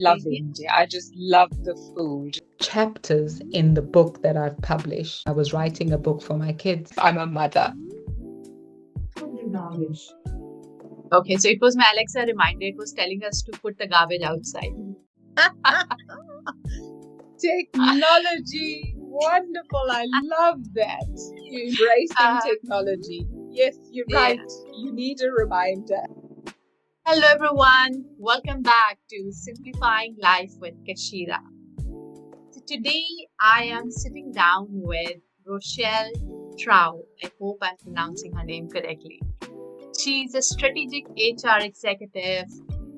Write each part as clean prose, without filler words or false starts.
Love India. I just love the food. Chapters in the book that I've published. I was writing a book for my kids. I'm a mother. Okay, so it was my Alexa reminder. It was telling us to put the garbage outside. Technology. Wonderful. I love that. You're embracing technology. Yes, you're right. You need a reminder. Hello, everyone. Welcome back to Simplifying Life with Kashira. So today, I am sitting down with Rochelle Trau. I hope I'm pronouncing her name correctly. She's a strategic HR executive,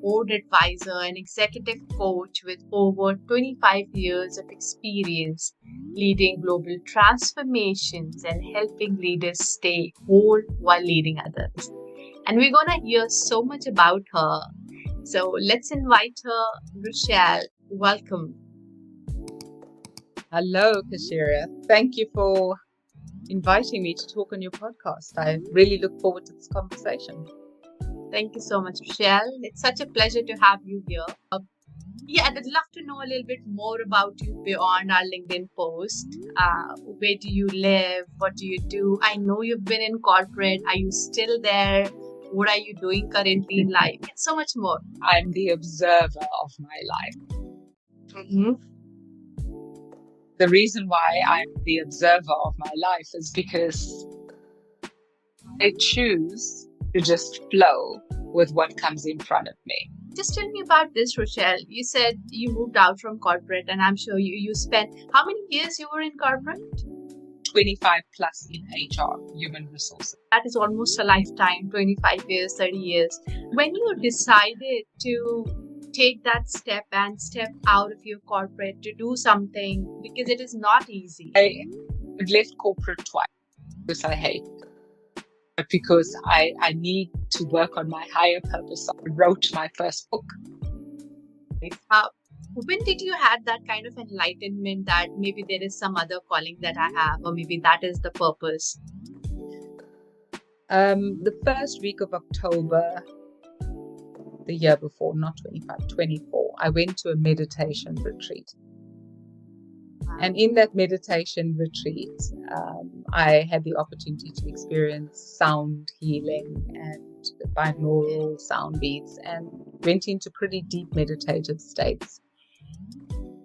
board advisor, and executive coach with over 25 years of experience leading global transformations and helping leaders stay whole while leading others. And we're going to hear so much about her. So let's invite her. Rochelle, welcome. Hello, Kashira. Thank you for inviting me to talk on your podcast. I really look forward to this conversation. Thank you so much, Rochelle. It's such a pleasure to have you here. I'd love to know a little bit more about you beyond our LinkedIn post. Where do you live? What do you do? I know you've been in corporate. Are you still there? What are you doing currently in life? And so much more. I'm the observer of my life. Mm-hmm. The reason why I'm the observer of my life is because I choose to just flow with what comes in front of me. Just tell me about this, Rochelle. You said you moved out from corporate, and I'm sure you spent, how many years you were in corporate? 25 plus in HR, human resources. That is almost a lifetime, 25 years, 30 years. When you decided to take that step and step out of your corporate to do something, because it is not easy. I've left corporate twice because I hate it. But because I need to work on my higher purpose. I wrote my first book. When did you have that kind of enlightenment that maybe there is some other calling that I have, or maybe that is the purpose? The first week of October, the year before, not 25, 24, I went to a meditation retreat. And in that meditation retreat, I had the opportunity to experience sound healing and binaural sound beats and went into pretty deep meditative states.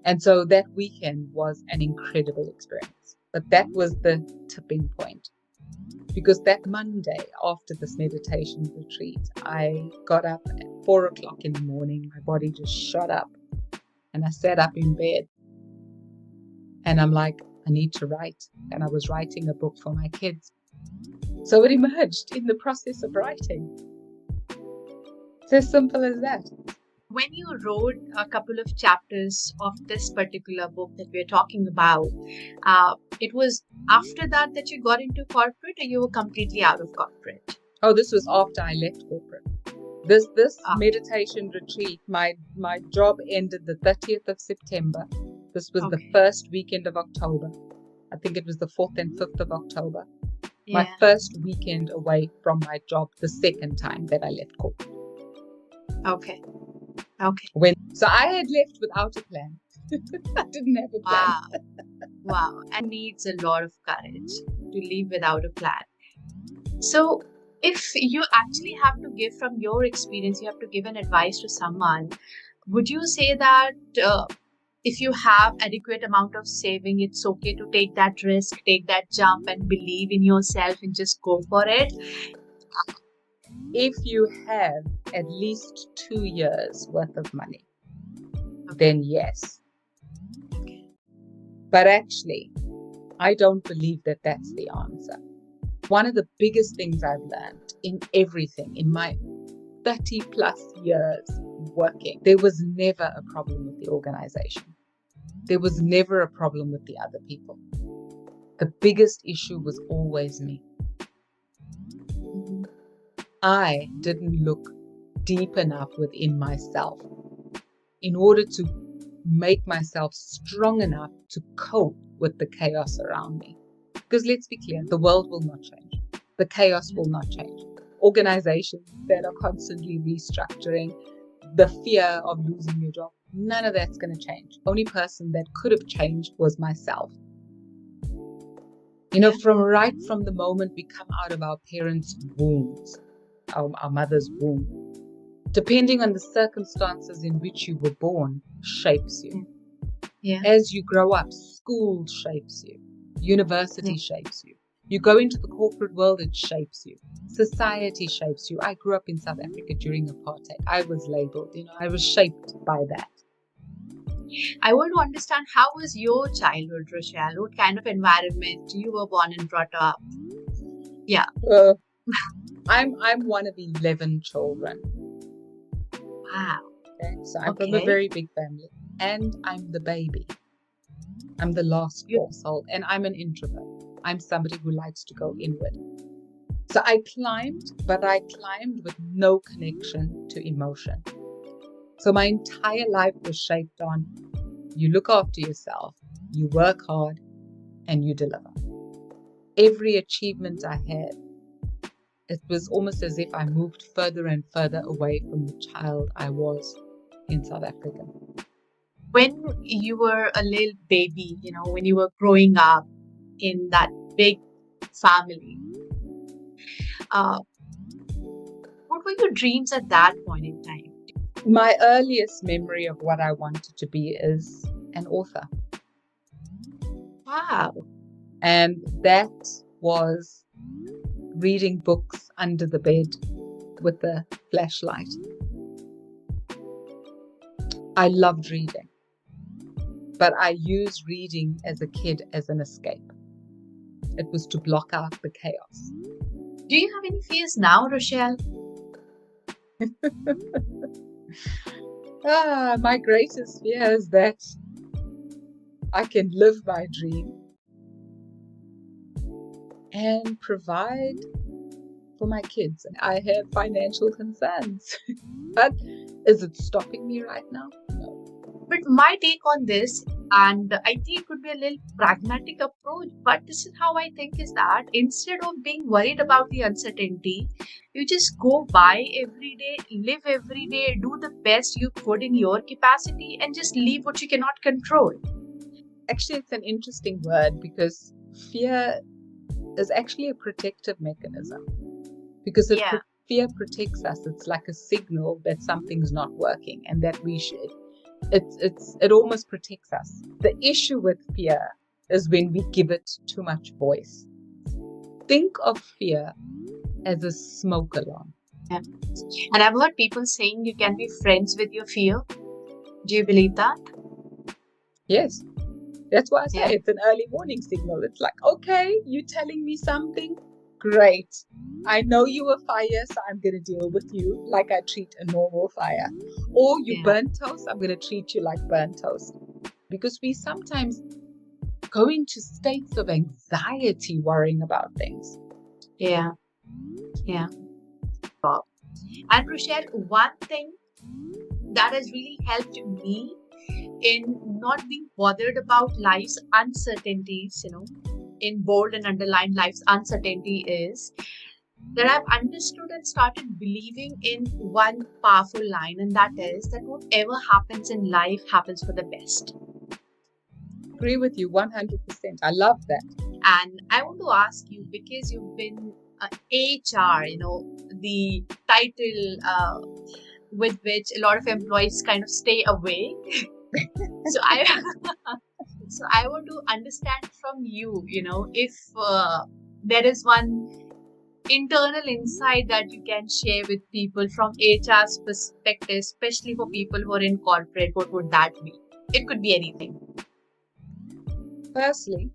And so that weekend was an incredible experience. But that was the tipping point. Because that Monday after this meditation retreat, I got up at 4 o'clock in the morning. My body just shot up. And I sat up in bed. And I'm like, I need to write. And I was writing a book for my kids. So it emerged in the process of writing. It's as simple as that. When you wrote a couple of chapters of this particular book that we're talking about, it was after that you got into corporate, or you were completely out of corporate? Oh, this was after I left corporate. This meditation retreat, my job ended the 30th of September. This was the first weekend of October. I think it was the 4th and 5th of October. Yeah. My first weekend away from my job, the second time that I left corporate. Okay. So I had left without a plan. I didn't have a plan. Wow. And needs a lot of courage to leave without a plan. So if you actually have to give from your experience, you have to give an advice to someone, would you say that if you have adequate amount of saving, it's okay to take that risk, take that jump and believe in yourself and just go for it? If you have at least 2 years worth of money, then yes. But actually, I don't believe that that's the answer. One of the biggest things I've learned in everything, in my 30 plus years working, there was never a problem with the organization. There was never a problem with the other people. The biggest issue was always me. I didn't look deep enough within myself in order to make myself strong enough to cope with the chaos around me. Because let's be clear, the world will not change. The chaos will not change. Organizations that are constantly restructuring, the fear of losing your job. None of that's going to change. Only person that could have changed was myself. Right from the moment we come out of our parents' wombs, our mother's womb, depending on the circumstances in which you were born, shapes you. Yeah. As you grow up, school shapes you. University shapes you. You go into the corporate world, it shapes you. Society shapes you. I grew up in South Africa during apartheid. I was labeled, I was shaped by that. I want to understand, how was your childhood, Rochelle? What kind of environment you were born and brought up? Yeah. I'm one of 11 children. Wow. Okay? So I'm from a very big family, and I'm the baby. I'm the last soul, and I'm an introvert. I'm somebody who likes to go inward. So I climbed, but I climbed with no connection to emotion. So my entire life was shaped on, you look after yourself, you work hard, and you deliver. Every achievement I had, it was almost as if I moved further and further away from the child I was in South Africa. When you were a little baby, when you were growing up in that big family, what were your dreams at that point in time? My earliest memory of what I wanted to be is an author. Wow. And that was reading books under the bed with the flashlight. I loved reading, but I used reading as a kid as an escape. It was to block out the chaos. Do you have any fears now, Rochelle? My greatest fear is that I can live my dream and provide for my kids. I have financial concerns, but is it stopping me right now? No. But my take on this, and I think it could be a little pragmatic approach, but this is how I think, is that instead of being worried about the uncertainty, you just go by every day, live every day, do the best you could in your capacity, and just leave what you cannot control. Actually, it's an interesting word, because fear is actually a protective mechanism, because fear protects us. It's like a signal that something's not working and that we should. It almost protects us. The issue with fear is when we give it too much voice. Think of fear as a smoke alarm. Yeah. And I've heard people saying you can be friends with your fear. Do you believe that? Yes. That's why I say it's an early warning signal. It's like, okay, you telling me something? Great. I know you a fire, so I'm going to deal with you like I treat a normal fire. Or you burnt toast, I'm going to treat you like burnt toast. Because we sometimes go into states of anxiety worrying about things. Yeah. And Rochelle, one thing that has really helped me in not being bothered about life's uncertainties, in bold and underlined life's uncertainty, is that I've understood and started believing in one powerful line, and that is that whatever happens in life happens for the best. I agree with you 100%. I love that. And I want to ask you, because you've been HR, the title with which a lot of employees kind of stay away. So I want to understand from you, if there is one internal insight that you can share with people from HR's perspective, especially for people who are in corporate, what would that be? It could be anything. Firstly,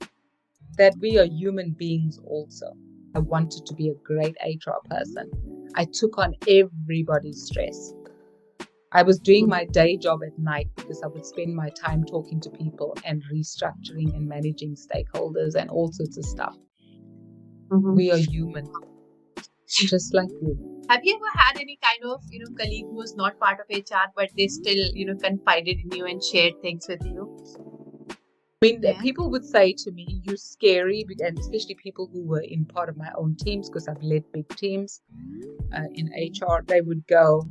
that we are human beings also. I wanted to be a great HR person. I took on everybody's stress. I was doing my day job at night because I would spend my time talking to people and restructuring and managing stakeholders and all sorts of stuff. We are human, just like you. Have you ever had any kind of, colleague who was not part of HR, but they still, confided in you and shared things with you? I mean, people would say to me, you're scary, and especially people who were in part of my own teams, because I've led big teams in HR, they would go,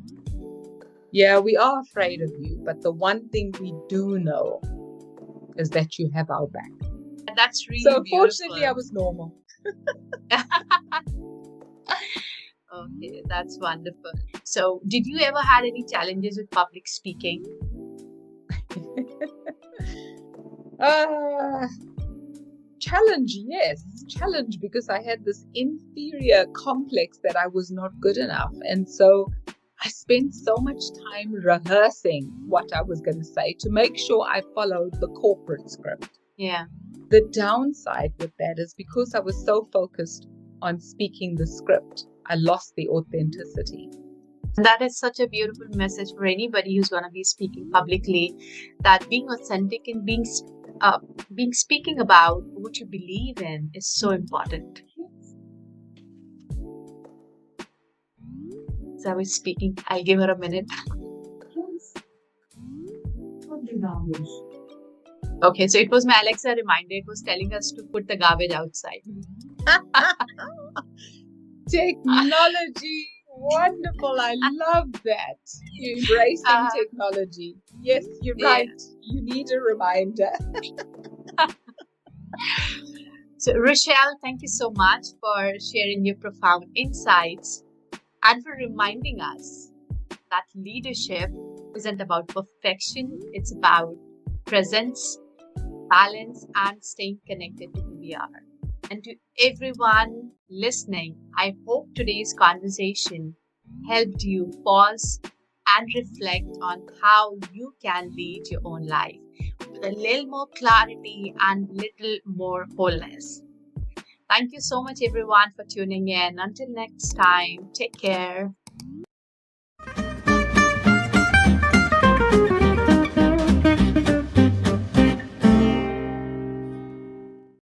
Yeah, we are afraid of you, but the one thing we do know is that you have our back. That's really So beautiful. fortunately, I was normal. Okay, that's wonderful. So, did you ever had any challenges with public speaking? Challenge, yes. Challenge because I had this inferior complex that I was not good enough. And so I spent so much time rehearsing what I was going to say to make sure I followed the corporate script. Yeah. The downside with that is because I was so focused on speaking the script, I lost the authenticity. That is such a beautiful message for anybody who's going to be speaking publicly, that being authentic and being speaking about what you believe in is so important. So I was speaking. I'll give her a minute. Okay, so it was my Alexa reminder. It was telling us to put the garbage outside. Technology, wonderful. I love that. You're embracing technology. Yes, you're right. You need a reminder. So, Rochelle, thank you so much for sharing your profound insights and for reminding us that leadership isn't about perfection. It's about presence, balance, and staying connected to who we are. And to everyone listening, I hope today's conversation helped you pause and reflect on how you can lead your own life with a little more clarity and little more wholeness. Thank you so much, everyone, for tuning in. Until next time, take care.